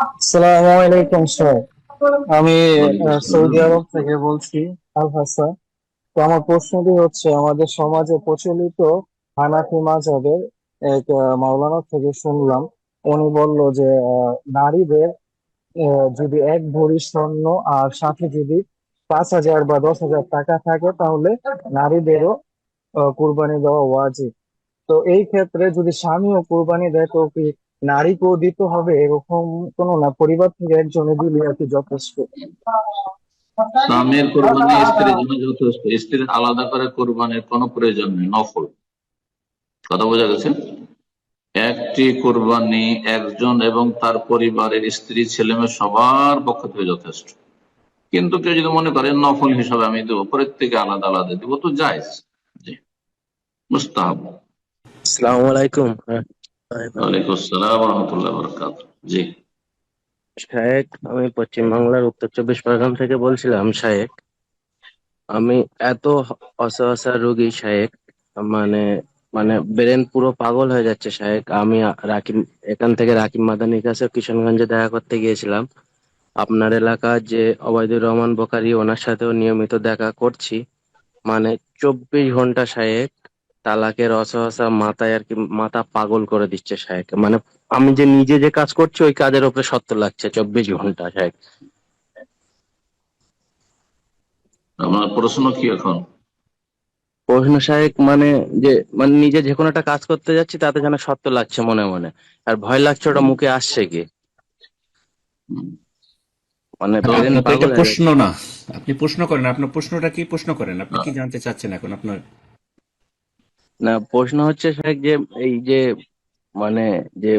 আসসালামু আলাইকুম স্যার। আমি ওয়ালাইকুম সৌদি আসসালাম। আরব থেকে বলছি, আল হাসান। তো আমার প্রশ্নটি হচ্ছে, আমাদের সমাজে প্রচলিত হানাফি মাযহাবের এক মাওলানা থেকে শুনলাম, উনি বলল যে নারীদের যদি এক ভরি স্বর্ণ আর সাথে যদি 5,000 বা 10,000 টাকা থাকে, তাহলে নারীদেরও কুরবানি দেওয়া ওয়াজিব। তো এই ক্ষেত্রে যদি স্বামীও কুরবানি দেয়, তো কি নারীকেও দিতে হবে? এরকম কোনো না, পরিবার থেকে একজনে দিলে আর কি যথেষ্ট? স্বামীর কোরবানি স্ত্রীর জন্য যথেষ্ট, স্ত্রীর আলাদা করে কোরবানির কোনো প্রয়োজন নেই, নফল। কথা বোঝা গেছে? একটি কোরবানি একজন এবং তার পরিবারের স্ত্রী ছেলেমেয়ে সবার পক্ষ থেকে যথেষ্ট। কিন্তু কেউ যদি মনে করে নফল হিসাবে আমি দেবো, প্রত্যেকে আলাদা আলাদা দেবো, তো জায়েজ। জি, মুস্তাহাব। আসসালামু আলাইকুম। হ্যাঁ, ওয়ালাইকুম আসসালাম রহমতুল্লাহ বরকাত। জি। শায়েক, আমি পশ্চিম বাংলার উত্তর চব্বিশ পরগনা থেকে বলছিলাম শায়েক। আমি এত অসহায় রোগী শায়েক, মানে মানে ব্রেন পুরো পাগল হয়ে যাচ্ছে শায়েক। আমি রাকিব, এখান থেকে রাকিব মাদানির কাছে কিশোরগঞ্জে দেখা করতে গিয়েছিলাম। আপনার এলাকার যে অবায়দুর রহমান বোকারি, ওনার সাথেও নিয়মিত দেখা করছি। মানে 24 ঘন্টা শায়েক, তালাকের অসহসা মাথায় আর কি, মাথা পাগল করে দিচ্ছে শায়েক। মানে আমি যে নিজে যে কাজ করছি ওই কাজের উপরে সত্য লাগছে 24 ঘন্টা শায়েক। আপনার প্রশ্ন কি এখন? প্রশ্ন শায়েক, মানে যে মানে নিজে যে কোনো একটা কাজ করতে যাচ্ছি তাতে যেন সত্য লাগছে মনে মনে, আর ভয় লাগছে ওটা হুম, মুখে আসছে কি। হুম। মানে তো ব্রেন আপনার তো এটা পাগল হয়ে প্রশ্ন যাচ্ছে। না। আপনি প্রশ্ন করেন, আপনার প্রশ্নটা কি? প্রশ্ন করেন, আপনি কি জানতে চাচ্ছেন এখন আপনার? না, প্রশ্ন হচ্ছে শায়েক যে এই যে মানে যে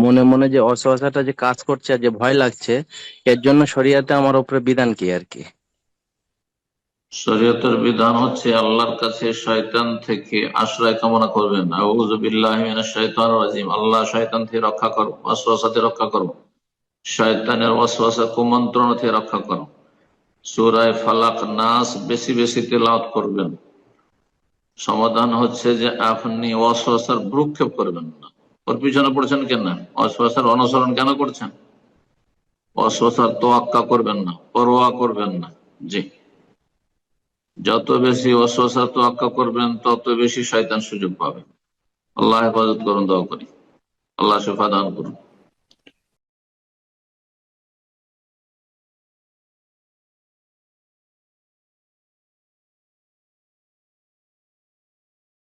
মনে মনে যে অসহসাটা যে কাজ করছে আর যে ভয় লাগছে, এর জন্য শরীয়তে আমার উপরে বিধান কি আর কি। শরীয়তের বিধান হচ্ছে আল্লাহর কাছে শয়তান থেকে আশ্রয় কামনা করবেন। আউযু বিল্লাহি মিনাশ শাইতানির রাজিম। আল্লাহ শয়তান থেকে রক্ষা করো, ওয়াসওয়াসা থেকে রক্ষা করো, শয়তানের ওয়াসওয়াসা কুমন্ত্রণা থেকে রক্ষা করো। সূরা ফালাক, নাস বেশি বেশি তেলাওয়াত করবেন। সমাধান হচ্ছে যে আপনি ওয়াসওয়াসার ভ্রুক্ষেপ করবেন না। ওর পিছনে পড়ছেন কেন? ওয়াসওয়াসার অনুসরণ কেন করছেন? ওয়াসওয়াসার তোয়াক্কা করবেন না, পরোয়া করবেন না। জি। যত বেশি ওয়াসওয়াসা তোয়াক্কা করবেন, তত বেশি শয়তান সুযোগ পাবে। আল্লাহ হেফাজত করুন, দোয়া করি। আল্লাহ শিফা দান করুন।